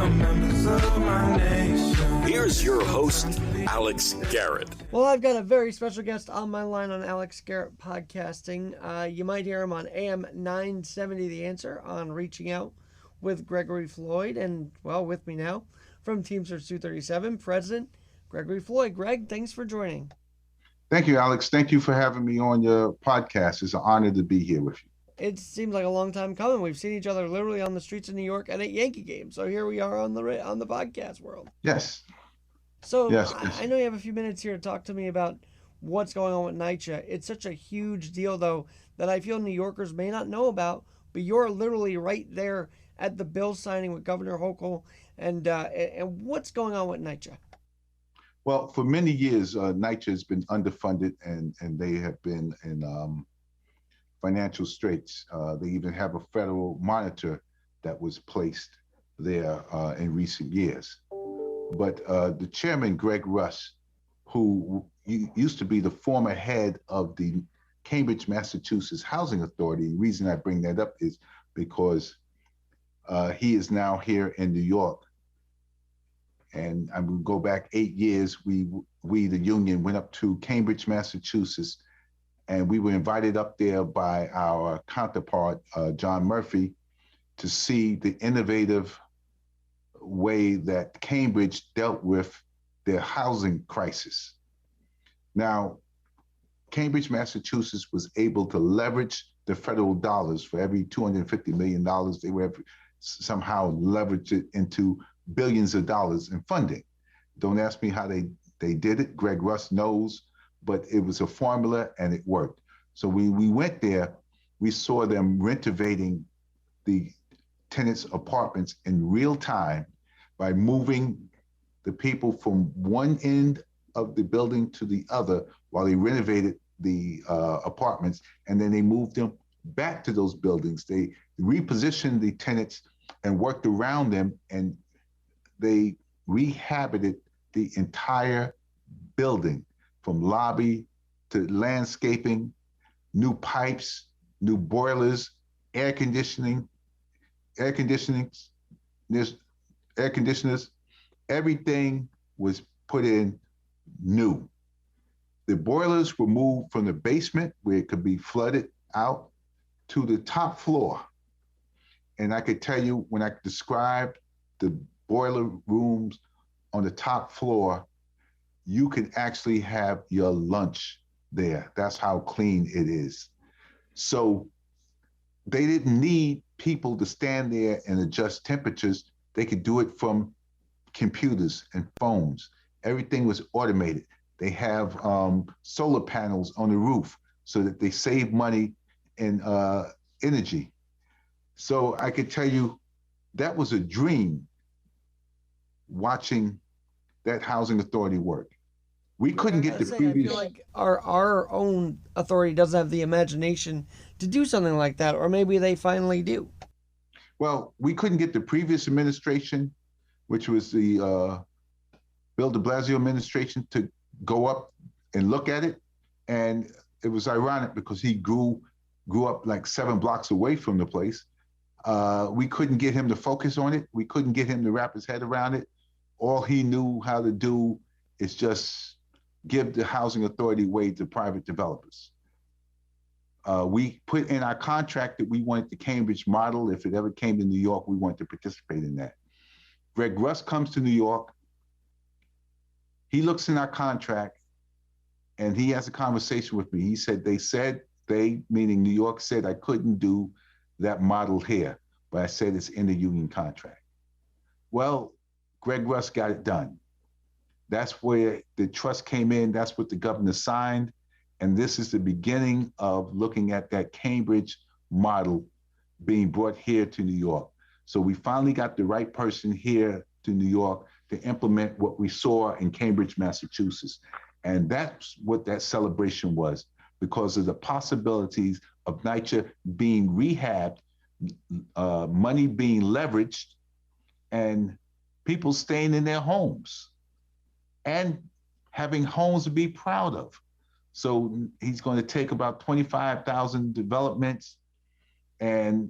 are members of my nation. Here's your host, Alex Garrett. Well, I've got a very special guest on my line on Alex Garrett Podcasting. You might hear him on AM 970 The Answer on Reaching Out with Gregory Floyd. And, well, with me now from Teamsters 237, President Gregory Floyd. Greg, thanks for joining. Thank you, Alex. Thank you for having me on your podcast. It's an honor to be here with you. It seems like a long time coming. We've seen each other literally on the streets of New York and at Yankee games. So here we are on the podcast world. Yes. So yes. I know you have a few minutes here to talk to me about what's going on with NYCHA. It's such a huge deal, though, that I feel New Yorkers may not know about, but you're literally right there at the bill signing with Governor Hochul. And what's going on with NYCHA? Well, for many years, NYCHA has been underfunded and they have been in financial straits. They even have a federal monitor that was placed there in recent years. But the chairman, Greg Russ, who used to be the former head of the Cambridge, Massachusetts Housing Authority, the reason I bring that up is because he is now here in New York. And I will go back 8 years, we, the union, went up to Cambridge, Massachusetts, and we were invited up there by our counterpart, John Murphy, to see the innovative way that Cambridge dealt with their housing crisis. Now, Cambridge, Massachusetts was able to leverage the federal dollars. For every $250 million, they were somehow leverage it into billions of dollars in funding. Don't ask me how they did it. Greg Russ knows, but it was a formula and it worked. So we went there, we saw them renovating the tenants' apartments in real time by moving the people from one end of the building to the other while they renovated the apartments, and then they moved them back to those buildings. They repositioned the tenants and worked around them, and they rehabited the entire building from lobby to landscaping, new pipes, new boilers, air conditioners, everything was put in new. The boilers were moved from the basement where it could be flooded out to the top floor. And I could tell you, when I described the boiler rooms on the top floor, you could actually have your lunch there. That's how clean it is. So they didn't need people to stand there and adjust temperatures. They could do it from computers and phones. Everything was automated. They have solar panels on the roof so that they save money in energy. So I could tell you that was a dream, watching that housing authority work. We couldn't get the previous. I feel like our own authority doesn't have the imagination to do something like that, or maybe they finally do. Well, we couldn't get the previous administration, which was the Bill de Blasio administration, to go up and look at it. And it was ironic because he grew up like 7 blocks away from the place. We couldn't get him to focus on it. We couldn't get him to wrap his head around it. All he knew how to do is just give the housing authority away to private developers. We put in our contract that we wanted the Cambridge model. If it ever came to New York, we wanted to participate in that. Greg Russ comes to New York. He looks in our contract and he has a conversation with me. He said, they, meaning New York, said I couldn't do that model here, but I said it's in the union contract. Well, Greg Russ got it done. That's where the trust came in. That's what the governor signed. And this is the beginning of looking at that Cambridge model being brought here to New York. So we finally got the right person here to New York to implement what we saw in Cambridge, Massachusetts. And that's what that celebration was, because of the possibilities of NYCHA being rehabbed, money being leveraged, and people staying in their homes and having homes to be proud of. So he's going to take about 25,000 developments and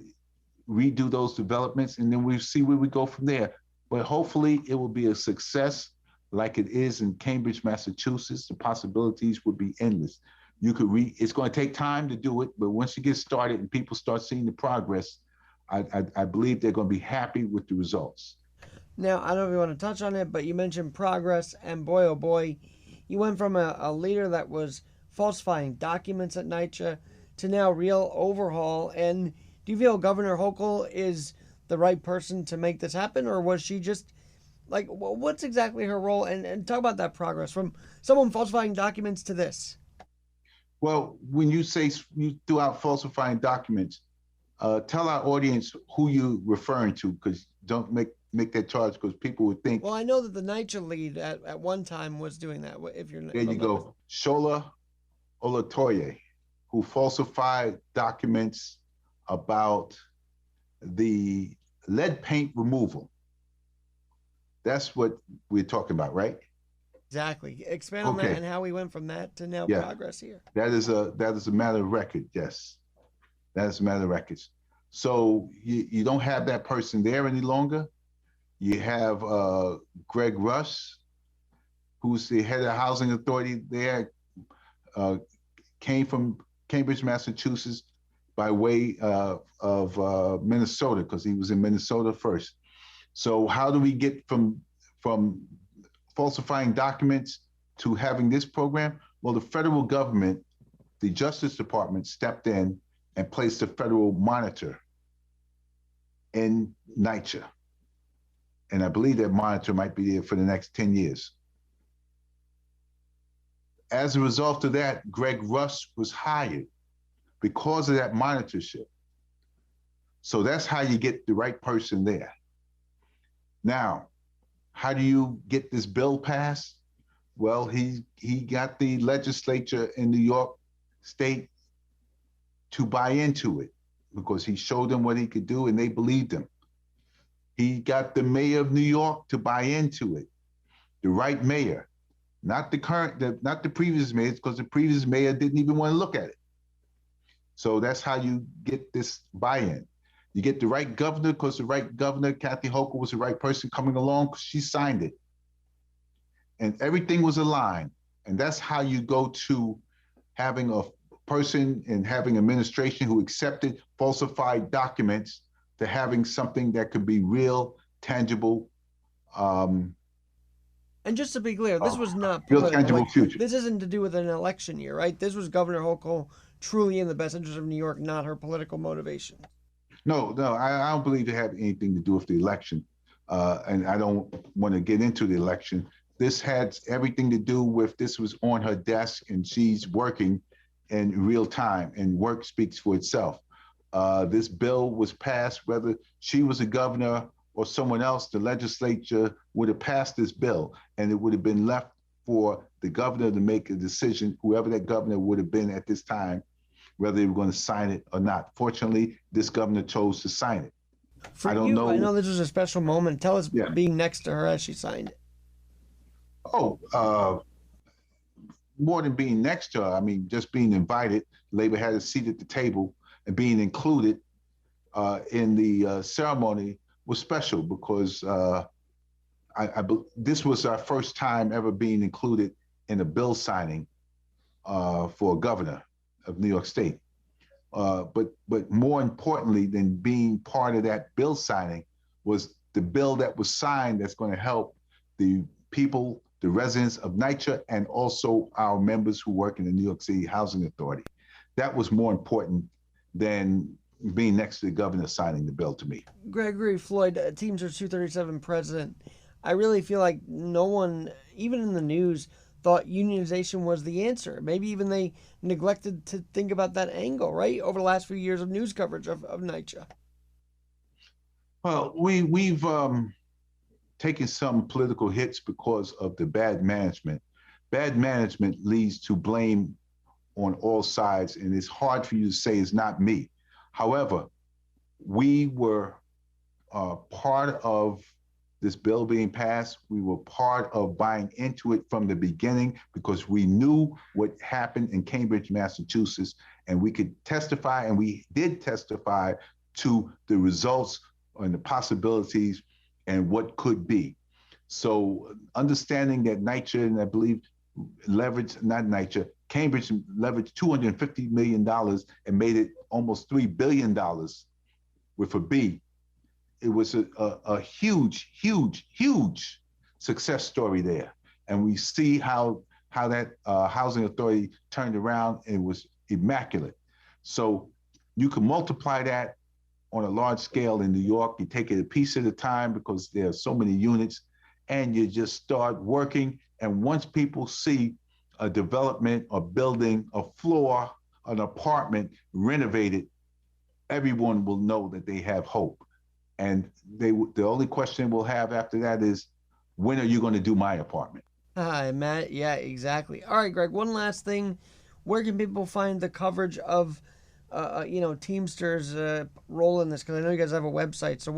redo those developments, and then we see where we go from there. but hopefully it will be a success like it is in Cambridge, Massachusetts. The possibilities would be endless. You could it's going to take time to do it, but once you get started and people start seeing the progress, I believe they're going to be happy with the results. Now, I don't know if you want to touch on it, but you mentioned progress, and boy, oh boy, you went from a leader that was falsifying documents at NYCHA to now real overhaul. And do you feel Governor Hochul is the right person to make this happen, or was she just like, what's exactly her role? And talk about that progress from someone falsifying documents to this. Well, when you say you threw out falsifying documents, tell our audience who you're referring to, because don't make that charge, because people would think. Well, I know that the NYCHA lead at one time was doing that. If you're there, you go, Shola Olatoye, who falsified documents about the lead paint removal. That's what we're talking about, right? Exactly. Expand on that and how we went from that to now progress here. That is a matter of record. Yes, that is a matter of records. So you don't have that person there any longer. You have Greg Russ, who's the head of the housing authority there, came from Cambridge, Massachusetts, by way of Minnesota, because he was in Minnesota first. So how do we get from falsifying documents to having this program? Well, the federal government, the Justice Department, stepped in and placed a federal monitor in NYCHA. And I believe that monitor might be there for the next 10 years. As a result of that, Greg Russ was hired because of that monitorship. So that's how you get the right person there. Now, how do you get this bill passed? Well, he got the legislature in New York State to buy into it because he showed them what he could do and they believed him. He got the mayor of New York to buy into it, the right mayor, not the previous mayor, because the previous mayor didn't even want to look at it. So that's how you get this buy-in. You get the right governor, because the right governor, Kathy Hochul, was the right person coming along because she signed it. And everything was aligned. And that's how you go to having a person and having administration who accepted falsified documents to having something that could be real, tangible. And just to be clear, this was not real tangible future. This isn't to do with an election year, right? This was Governor Hochul truly in the best interest of New York, not her political motivation. No, I don't believe it had anything to do with the election. And I don't want to get into the election. This had everything to do with, this was on her desk and she's working in real time, and work speaks for itself. This bill was passed, whether she was a governor or someone else, the legislature would have passed this bill, and it would have been left for the governor to make a decision, whoever that governor would have been at this time, whether they were going to sign it or not. Fortunately, this governor chose to sign it. I know this was a special moment. Tell us being next to her as she signed it. More than being next to her, I mean, just being invited. Labor had a seat at the table, and being included in the ceremony was special because this was our first time ever being included in a bill signing for a governor of New York State. But more importantly than being part of that bill signing was the bill that was signed that's going to help the people, the residents of NYCHA, and also our members who work in the New York City Housing Authority. That was more important than being next to the governor signing the bill to me. Gregory Floyd, Teamsters 237 president, I really feel like no one, even in the news, thought unionization was the answer. Maybe even they neglected to think about that angle, right? Over the last few years of news coverage of NYCHA. Well, we've taken some political hits because of the bad management. Bad management leads to blame on all sides, and it's hard for you to say it's not me. However, we were part of this bill being passed. We were part of buying into it from the beginning because we knew what happened in Cambridge, Massachusetts, and we could testify, and we did testify to the results and the possibilities and what could be. So understanding that NYCHA, and I believe Cambridge leveraged $250 million and made it almost $3 billion with a B. It was a huge, huge, huge success story there. And we see how that housing authority turned around and was immaculate. So you can multiply that on a large scale in New York. You take it a piece at a time because there are so many units, and you just start working. And once people see a development, a building, a floor, an apartment renovated, everyone will know that they have hope. And the only question we'll have after that is, when are you going to do my apartment? Hi, Matt. Yeah, exactly. All right, Greg, one last thing. Where can people find the coverage of, Teamsters' role in this? Because I know you guys have a website. So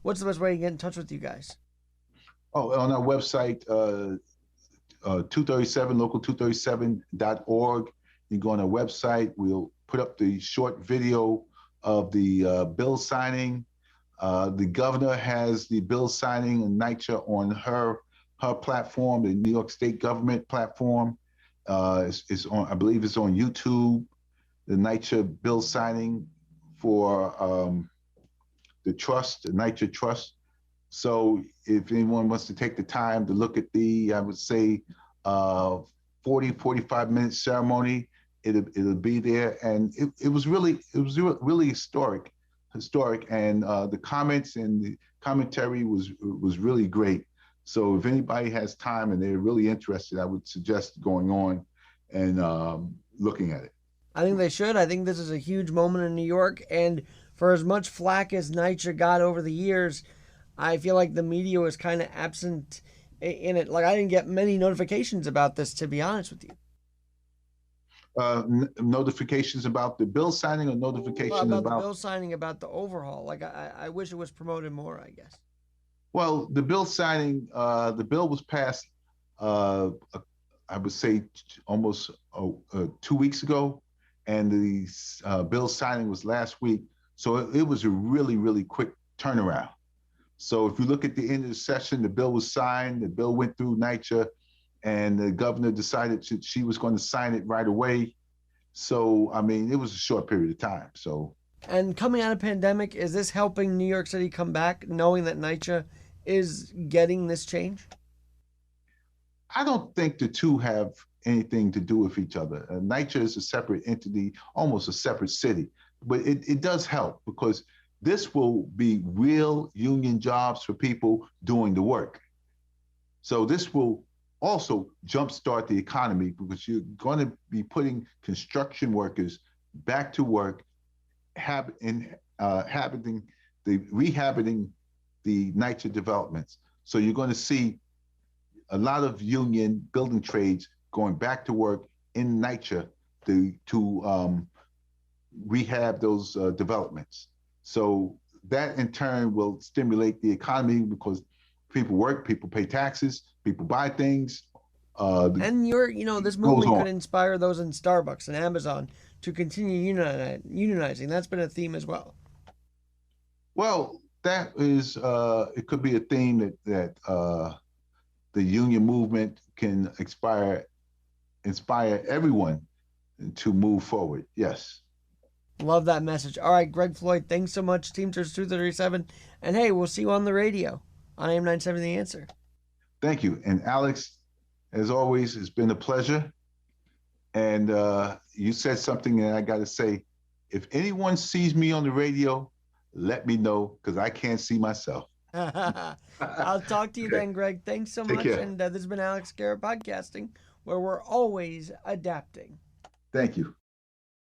what's the best way to get in touch with you guys? Oh, on our website, 237, local237.org. You go on our website. We'll put up the short video of the bill signing. The governor has the bill signing in NYCHA on her platform, the New York State government platform. It's on, I believe it's on YouTube, the NYCHA bill signing for the trust, the NYCHA trust. So if anyone wants to take the time to look at I would say 45-minute ceremony, it'll be there. And it was really historic. And the comments and the commentary was really great. So if anybody has time and they're really interested, I would suggest going on and looking at it. I think they should. I think this is a huge moment in New York. And for as much flack as NYCHA got over the years, I feel like the media was kind of absent in it. Like, I didn't get many notifications about this, to be honest with you. Notifications about the bill signing, or notifications about the bill signing, about the overhaul. Like, I wish it was promoted more, I guess. Well, the bill signing, the bill was passed, I would say almost 2 weeks ago, and the bill signing was last week. So it was a really, really quick turnaround. So if you look at the end of the session, the bill was signed, the bill went through NYCHA, and the governor decided she was going to sign it right away. So, I mean, it was a short period of time. So, and coming out of pandemic, is this helping New York City come back, knowing that NYCHA is getting this change? I don't think the two have anything to do with each other. NYCHA is a separate entity, almost a separate city, but it does help because this will be real union jobs for people doing the work. So this will also jumpstart the economy because you're going to be putting construction workers back to work, rehabiting the NYCHA developments. So you're going to see a lot of union building trades going back to work in NYCHA to rehab those developments. So that in turn will stimulate the economy because people work, people pay taxes, people buy things. And this movement could inspire those in Starbucks and Amazon to continue unionizing. That's been a theme as well. Well, that is, it could be a theme that the union movement can inspire everyone to move forward. Yes. Love that message. All right, Greg Floyd, thanks so much, Teamsters 237. And hey, we'll see you on the radio on AM 970 The Answer. Thank you. And Alex, as always, it's been a pleasure. And you said something that I got to say. If anyone sees me on the radio, let me know because I can't see myself. I'll talk to you then, Greg. Thanks so much. And this has been Alex Garrett Podcasting, where we're always adapting. Thank you.